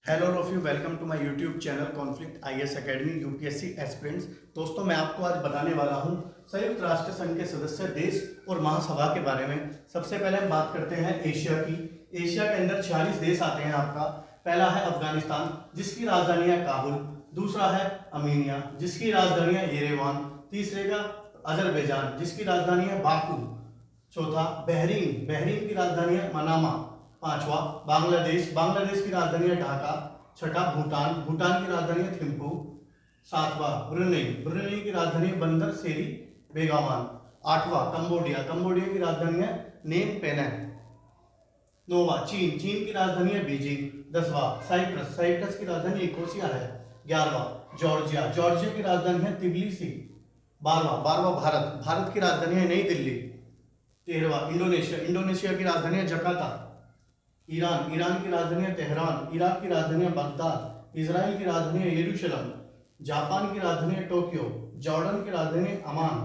Hello all of you, welcome to my YouTube channel conflict IAS academy UPSC aspirants. दोस्तों, मैं आपको आज बताने वाला हूं संयुक्त राष्ट्र संघ के सदस्य देश और महासभा के बारे में। सबसे पहले हम बात करते हैं एशिया की। एशिया के अंदर 46 देश आते हैं आपका। पहला है अफगानिस्तान, जिसकी राजधानी है काबुल। दूसरा है अर्मेनिया, जिसकी राजधानी है येरेवान। तीसरे का अजरबैजान, जिसकी राजधानी है बाकू। चौथा बहरीन, बहरीन की राजधानी है मनामा। पांचवा बांग्लादेश, बांग्लादेश की राजधानी है ढाका। छठा भूटान, भूटान की राजधानी है थिम्पू। सातवां ब्रुनेई, ब्रुनेई की राजधानी है बंदर सेरी बेगावान। आठवां कंबोडिया, कंबोडिया की राजधानी है नेम पेनेन। नौवां चीन, चीन की राजधानी है बीजिंग। 10वां साइप्रस, साइप्रस की राजधानी निकोसिया है। 11वां जॉर्जिया, जॉर्जिया की राजधानी है तिबिलिसी। 12वां भारत, भारत की राजधानी है नई दिल्ली। 13वां इंडोनेशिया, इंडोनेशिया की राजधानी है जकार्ता। ईरान, ईरान की राजधानी है तेहरान। इराक की राजधानी है बगदाद। इजराइल की राजधानी है यरूशलेम। जापान की राजधानी है टोक्यो। जॉर्डन की राजधानी है अमान।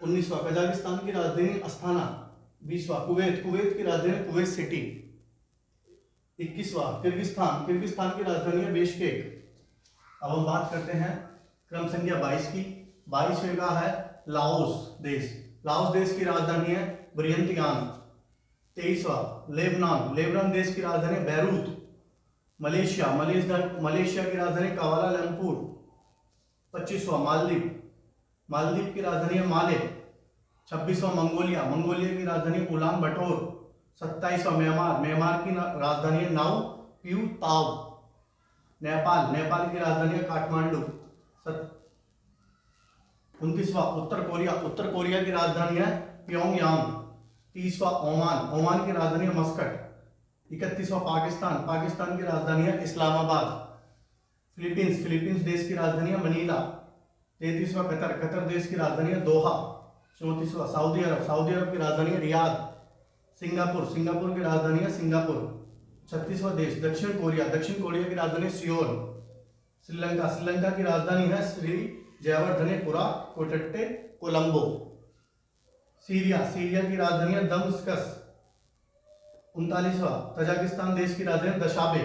19वां कजाकिस्तान की राजधानी अस्ताना। 20वां कुवैत, कुवैत की राजधानी है कुवैत सिटी। 21वां किर्गिस्तान, किर्गिस्तान की राजधानी है बिश्केक। अब हम बात करते हैं क्रम संख्या 22 की। 22वें का है लाओस देश। लाओस देश की राजधानी है वियंतियान। 23वां लेबनान, लेबनान देश की राजधानी बैरूत। मलेशिया, मलेशिया की राजधानी कुआलालंपुर। 25वां मालदीव, मालदीव की राजधानी है माले। 26वां मंगोलिया, मंगोलिया की राजधानी उलान बटोर। 27वां म्यांमार, म्यांमार की राजधानी है नाउ पियू ताव। नेपाल, नेपाल की राजधानी है काठमांडू। 29वां उत्तर कोरिया, उत्तर कोरिया की राजधानी है प्योंगयांग। 30वां ओमान, ओमान की राजधानी है मस्कट। 31वां पाकिस्तान, पाकिस्तान की राजधानी है इस्लामाबाद। फिलीपींस, फिलीपींस देश की राजधानी है मनीला। 33वां कतर, कतर देश की राजधानी है दोहा। 34वां सऊदी अरब, सऊदी अरब की राजधानी है रियाद। सिंगापुर, सिंगापुर की राजधानी है सिंगापुर। 36वां देश दक्षिण कोरिया, दक्षिण कोरिया की राजधानी है सियोल। श्रीलंका, श्रीलंका की राजधानी है श्री जयवर्धनेपुरा कोटट्टे कोलंबो। सीरिया, सीरिया की राजधानी है दमस्कस। 39वां तजाकिस्तान देश की राजधानी दशाबे।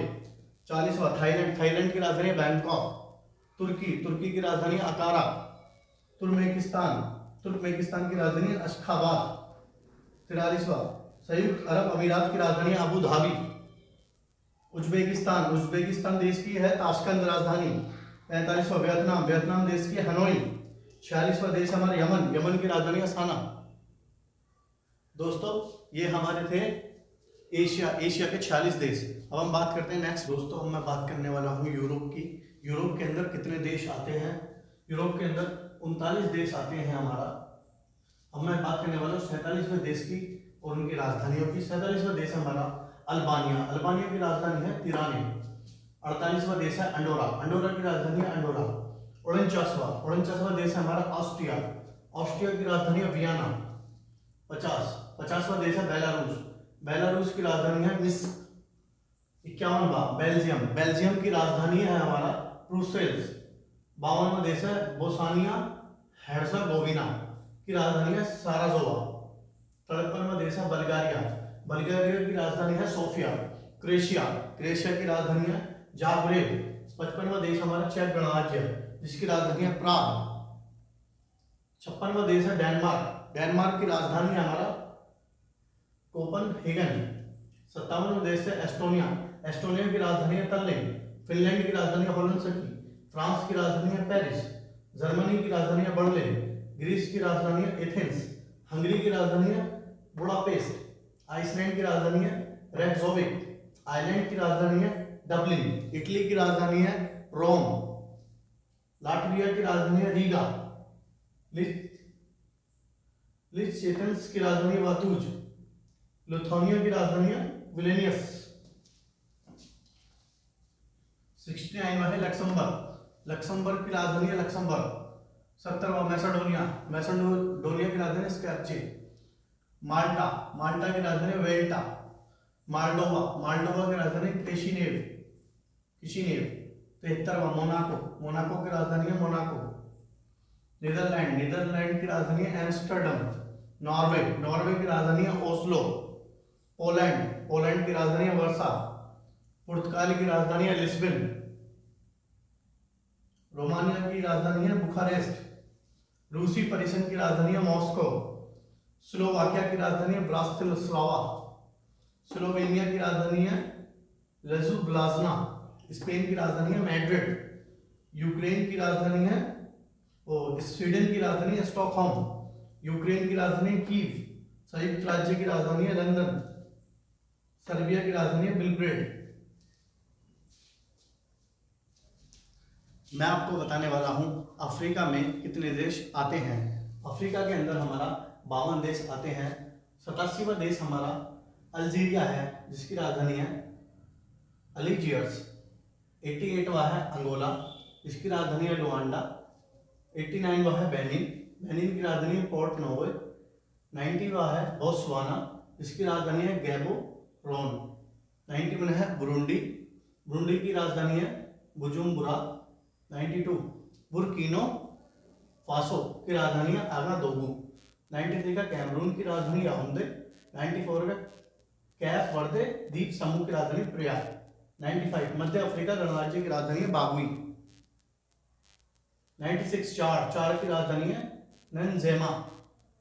40वां थाईलैंड, थाईलैंड की राजधानी है बैंकॉक। तुर्की, तुर्की की राजधानी है अकारा। तुर्कमेनिस्तान, तुर्कमेनिस्तान की राजधानी है अशखाबाद। 43वां संयुक्त अरब अमीरात की राजधानी है अबू धाबी। उज्बेकिस्तान, उज्बेकिस्तान देश की है ताशकंद राजधानी। 45वां वियतनाम, वियतनाम देश की हनोई। 46वां देश हमारा यमन, यमन की राजधानी है साना। दोस्तों, ये हमारे थे एशिया के 46 देश। अब हम बात करते हैं नेक्स्ट। दोस्तों, अब मैं बात करने वाला हूँ यूरोप की। यूरोप के अंदर कितने देश आते हैं? यूरोप के अंदर 39 देश आते हैं हमारा। अब मैं बात करने वाला हूँ 47वें देश की और उनकी राजधानियों की। 47वां देश हमारा अल्बानिया, अल्बानिया की राजधानी है तिराने। 48वां देश है अंडोरा, अंडोरा की राजधानी है अंडोरा। 49वां देश है हमारा ऑस्ट्रिया, ऑस्ट्रिया की राजधानी है वियना। 50वां देश है बेलारूस, बेलारूस की राजधानी है मिन्स्क। 51वां बेल्जियम, बेल्जियम की राजधानी है हमारा ब्रुसेल्स। 52वां देश है बोस्निया हेर्जेगोविना की राजधानी है साराजोवा। 53वां देश है बल्गारिया, बल्गारिया की राजधानी है सोफिया। क्रोएशिया, क्रोएशिया की राजधानी है जाग्रेब। 55वां देश हमारा चेक गणराज्य, जिसकी राजधानी है प्राग। 56वां देश है डेनमार्क, डेनमार्क की राजधानी है हमारा कोपनहेगन। 57वां देश है एस्टोनिया, एस्टोनिया की राजधानी है तल्लिन। फिनलैंड की राजधानी है हेलसिंकी। फ्रांस की राजधानी है पेरिस। जर्मनी की राजधानी है बर्लिन। ग्रीस की राजधानी है एथेंस। हंगरी की राजधानी है बुडापेस्ट। आइसलैंड की राजधानी है रेकजोविक। आयरलैंड की राजधानी है डबलिन। इटली की राजधानी है रोम। लाटविया की राजधानी है रीगा। लिechtenstein की राजधानी है वातूज। लिथुआनिया की राजधानी है विलेनियस। 69वां है लक्समबर्ग, लक्समबर्ग की राजधानी है लक्समबर्ग। 70वां मैसेडोनिया, मैसेडोनिया की राजधानी स्कैप्जे। माल्टा, माल्टा की राजधानी वेल्टा। माल्डोवा, माल्डोवा की राजधानी किशिनेव, किशिनेव। 73वां मोनाको, मोनाको की राजधानी है मोनाको। नीदरलैंड, नीदरलैंड की राजधानी है एम्स्टर्डम। नॉर्वे, नॉर्वे की राजधानी है ओस्लो। पोलैंड, पोलैंड की राजधानी है वर्सा। पुर्तगाल की राजधानी है लिस्बन। रोमानिया की राजधानी है बुखारेस्ट। रूसी परिषद की राजधानी है मॉस्को। स्लोवाकिया की राजधानी है ब्रातिस्लावा। स्लोवेनिया की राजधानी है लजुब्लाजना। स्पेन की राजधानी है मैड्रिड। यूक्रेन की राजधानी है स्वीडन की राजधानी है स्टॉकहोम। यूक्रेन की राजधानी है कीव। संयुक्त राज्य की राजधानी है लंदन। सर्बिया की राजधानी है बेलग्रेड। मैं आपको बताने वाला हूं अफ्रीका में कितने देश आते हैं। अफ्रीका के अंदर हमारा 52 देश आते हैं। 87वां देश हमारा अल्जीरिया है जिसकी राजधानी है अल्जीयर्स। 88वां है अंगोला जिसकी राजधानी है लुआंडा। 89वां है बेनिन, बेनिन की राजधानी है पोर्ट नोवे। 90वां है बोत्सवाना जिसकी राजधानी है गैबोरोन। 91 है बुरुंडी, बुरुंडी की राजधानी है बुजुम्बुरा। 92 बुर्किनो फासो की राजधानी है आगादोगु। 93 का कैमरून की राजधानी याओंडे। 94 का कैप वर्दे द्वीप समूह की राजधानी प्रिया। 95 मध्य अफ्रीका गणराज्य की राजधानी है बागुई। 96 चार की राजधानी है नंजेमा।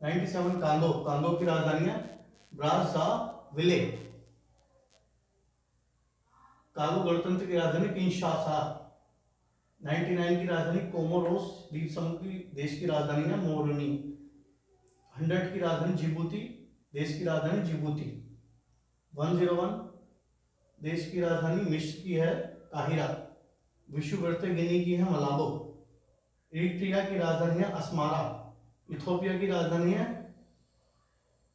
97 कांगो, कांगो की राजधानी है ब्राज़ाविले। कांगो गणतंत्र की राजधानी किंशासा। 99 की राजधानी कोमोरोस द्वीप समूह की देश की राजधानी है मोरनी। 100 की राजधानी जिबूती, देश की राजधानी जिबूती। 101 देश की राजधानी मिस्र की है काहिरा। विषुववृत्त गिनी की है मलाबो। इरिट्रिया की राजधानी है अस्मारा। इथोपिया की राजधानी है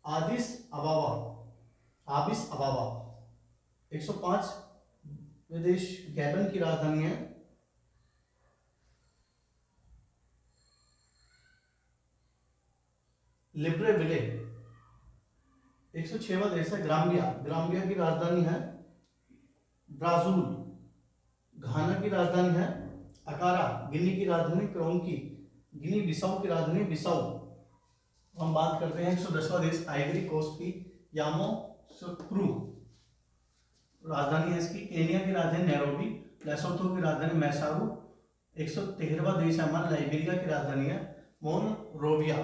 आदिस अबाबा। 105 देश गैबन की राजधानी है लिब्रेविले। 106वां देश है ग्राम्बिया, ग्राम्बिया की राजधानी है ब्राजील। घाना की राजधानी है अकारा। गिनी की राजधानी क्रोंकी। गिनी बिसाऊ की राजधानी बिसाऊ। हम बात करते हैं 110वां देश आइवरी कोस्ट की, यामोसुक्रू राजधानी है इसकी। केनिया की राजधानी नैरोबी। लेसोथो की राजधानी मैसारू। 113वां देश है हमारा लाइबेरिया की राजधानी है मोनरोविया।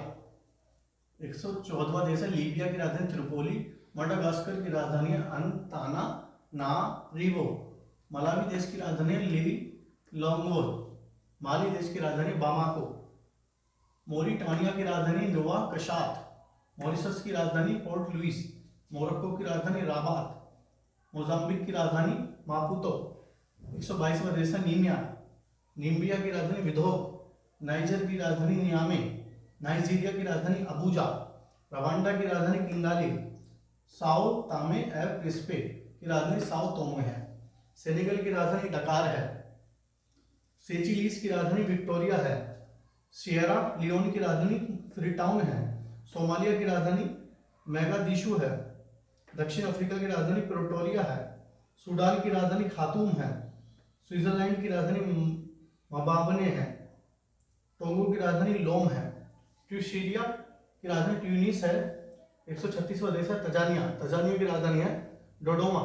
114वां देश है लीबिया की राजधानी त्रिपोली। मडागास्कर की राजधानी है अंतानानारिवो। मलावी देश की राजधानी है लिलोंगोर। माली देश की राजधानी बामाको। मोरिटानिया की राजधानी नोवा कशात। मॉरिशस की राजधानी पोर्ट लुइस। मोरक्को की राजधानी राबात। मोजाम्बिक की राजधानी मापुतो। 122वां देश है नीमिया। नीम्बिया की राजधानी विदोब। नाइजर की राजधानी नियामे। नाइजीरिया की राजधानी अबूजा। रवांडा की राजधानी किंगाली। साओ तामे एव प्रिंसिपे की राजधानी साओ तोमो है। सेनेगल की राजधानी डकार है। सेचिलीस की राजधानी विक्टोरिया है। सियरा लियोन की राजधानी फ्रीटाउन है। सोमालिया की राजधानी मैगादिशु है। दक्षिण अफ्रीका की राजधानी प्रिटोरिया है। सूडान की राजधानी खातूम है। स्विट्जरलैंड की राजधानी मबाबने है। टोगो की राजधानी लोम है। ट्यूनीशिया की राजधानी ट्यूनिस है। 136वां देश है तंजानिया, तंजानिया की राजधानी है डोडोमा।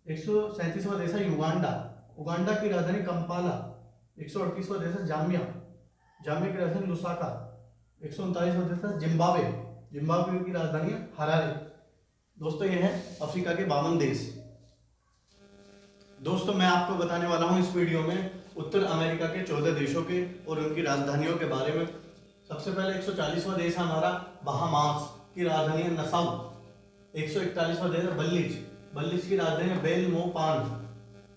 137वां देश है युगांडा, उगांडा की राजधानी कंपाला। 138वां देश है जाम्बिया, जाम्बिया की राजधानी लुसाका। 139वां देश है जिम्बाब्वे, जिम्बाब्वे की राजधानी है हरारे। दोस्तों ये है अफ्रीका के 52 देश। दोस्तों मैं आपको बताने वाला हूँ इस वीडियो में उत्तर अमेरिका के 14 देशों के और उनकी राजधानियों के बारे में। सबसे पहले 140वां देश है हमारा बहामास की राजधानी है नसाउ। 141वां देश है बल्लिज, बल्लिज की राजधानी है बेलमोपान।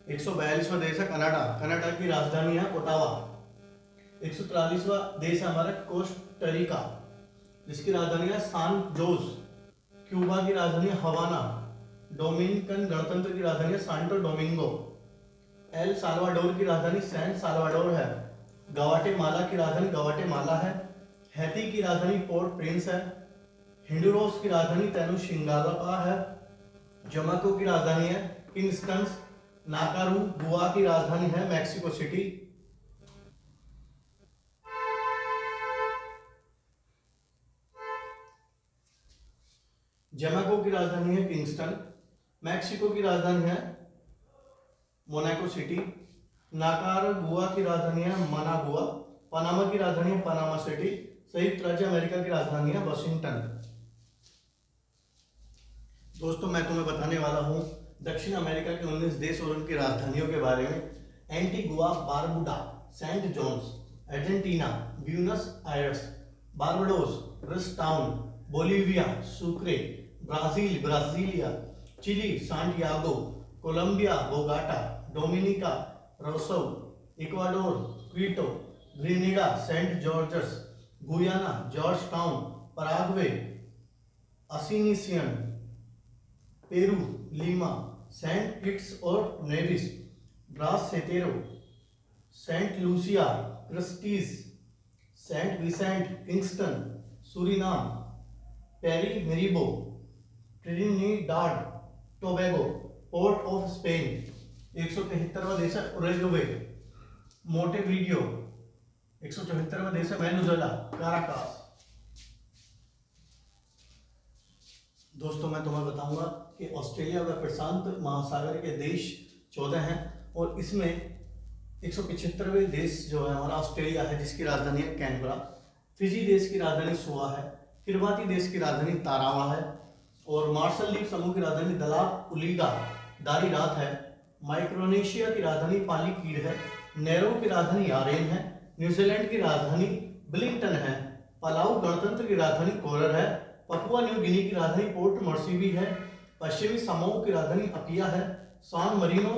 142वां देश है कनाडा, कनाडा की राजधानी है ओटावा। 143वां देश है हमारा कोस्टारिका जिसकी राजधानी है सान जोस। क्यूबा की राजधानी है हवाना। डोमिनिकन गणतंत्र की राजधानी है सांटो डोमिंगो। एल साल्वाडोर की राजधानी सैन साल्वाडोर है। गवाटेमाला की राजधानी गवाटेमाला है। हैती की राजधानी पोर्ट प्रिंस है। हिंडुरोस की राजधानी तेनुशिंगापा है। जमाइका की राजधानी है किंगस्टन। नाकारू गुआ की राजधानी है मैक्सिको सिटी। जमाइका की राजधानी है किंगस्टन। मैक्सिको की राजधानी है मोनाको सिटी। नाकारगुआ की राजधानी है मनागुआ। पनामा की राजधानी है पनामा सिटी। संयुक्त राज्य अमेरिका की राजधानी है वाशिंगटन। दोस्तों मैं तुम्हें बताने वाला हूँ दक्षिण अमेरिका के 19 देश और उनकी राजधानियों के बारे में। Antigua Barbuda, Saint John's, Argentina, Buenos Aires, Barbados, Bridgetown, Bolivia, Sucre, Brazil, Brasilia, Chile, Santiago, Colombia, Bogota, Dominica, Roseau, Ecuador, Quito, Grenada, Saint George's, Guyana, George Town, Paraguay, Asuncion, Peru, Lima, Saint Kitts और Nevis, Basseterre, Saint Lucia, Castries, Saint Vincent, Kingstown, Suriname, Paramaribo, Trinidad Tobago, Port of Spain, 173वां देश है Uruguay, Montevideo, 174वां देश है Venezuela, Caracas. दोस्तों मैं तुम्हें बताऊंगा कि ऑस्ट्रेलिया व प्रशांत महासागर के देश 14 हैं और इसमें 175वें देश जो है हमारा ऑस्ट्रेलिया है, जिसकी राजधानी है कैनबरा। फिजी देश की राजधानी सुआ है। किरबाती देश की राजधानी तारावा है और मार्शल द्वीप समूह की राजधानी दलाप उलीगा दारीरात है। माइक्रोनेशिया की राजधानी पालीकीड है। नेरो की राजधानी यारेन है। न्यूजीलैंड की राजधानी विलिंगटन है। पलाऊ गणतंत्र की राजधानी कोरर है। पपुआ न्यू गिनी की राजधानी पोर्ट मोर्सीबी है। पश्चिमी समोआ की राजधानी अपिया है। सान मरीनो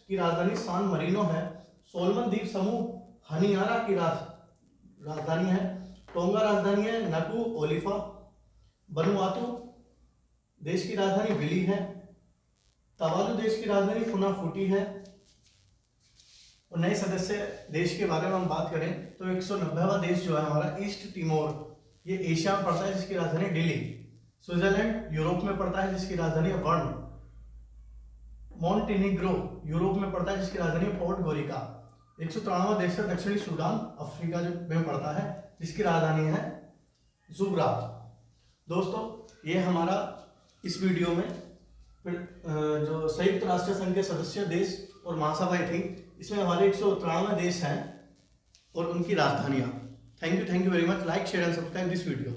की राजधानी सान मरीनो है। सोलमन द्वीप समूह हनियारा की राजधानी है। टोंगा राजधानी है नकू ओलिफा। वनुआतु देश की राजधानी विली है। तवालु देश की राजधानी फुनाफुटी है। और नए सदस्य देश के बारे में हम बात करें तो 190वां देश जो है हमारा ईस्ट तिमोर, ये एशिया में पड़ता है, जिसकी राजधानी दिल्ली। स्विट्जरलैंड यूरोप में पड़ता है, जिसकी राजधानी है बर्न। मोंटेनिग्रो यूरोप में पड़ता है, जिसकी राजधानी है पोर्ट गोरिका। 193वां देश है दक्षिणी सूडान, अफ्रीका में पड़ता है, जिसकी राजधानी है जुब्रा। दोस्तों ये हमारा इस वीडियो में जो संयुक्त राष्ट्र संघ के सदस्य देश और महासभाएं थी, इसमें हमारे 193 देश हैं और उनकी राजधानियां। Thank you very much. Like share and subscribe this video.